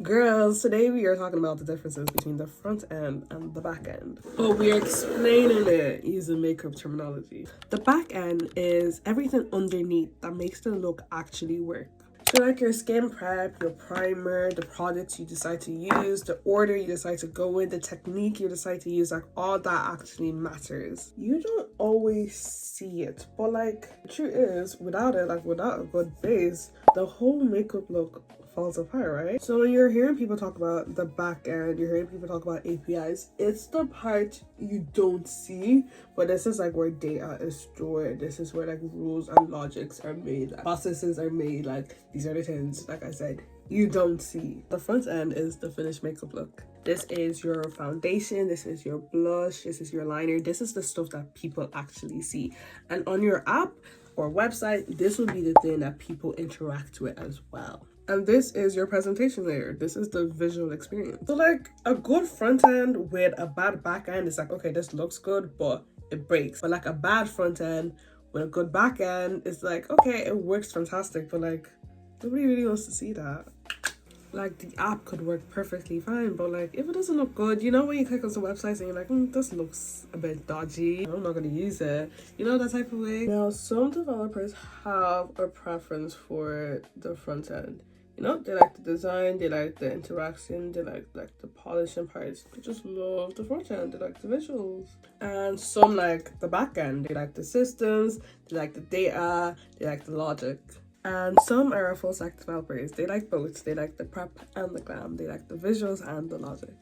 Girls, today we are talking about the differences between the front end and the back end, but we are explaining it using makeup terminology. The back end is everything underneath that makes the look actually work. So like your skin prep, your primer, the products you decide to use, the order you decide to go in, the technique you decide to use, like all that actually matters. You don't always see it, but like the truth is, without it, like without a good base, the whole makeup look falls apart, right? So when you're hearing people talk about the back end, you're hearing people talk about APIs, it's the part you don't see, but this is like where data is stored. This is where like rules and logics are made, like, processes are made, like these are the things, like I said, you don't see. The front end is the finished makeup look. This is your foundation, this is your blush, this is your liner, this is the stuff that people actually see. And on your app or website, this will be the thing that people interact with as well. And this is your presentation layer. This is the visual experience. So like a good front end with a bad back end is like, okay, this looks good, but it breaks. But like a bad front end with a good back end, it's like, okay, it works fantastic, but like nobody really wants to see that. Like the app could work perfectly fine, but like if it doesn't look good, you know, when you click on some websites and you're like, this looks a bit dodgy, I'm not gonna use it, you know, that type of way. Now some developers have a preference for the front end. You know, they like the design, they like the interaction, they like the polishing parts. They just love the front end, they like the visuals. And some like the back end, they like the systems, they like the data, they like the logic. And some are full stack developers, they like both. They like the prep and the glam, they like the visuals and the logic.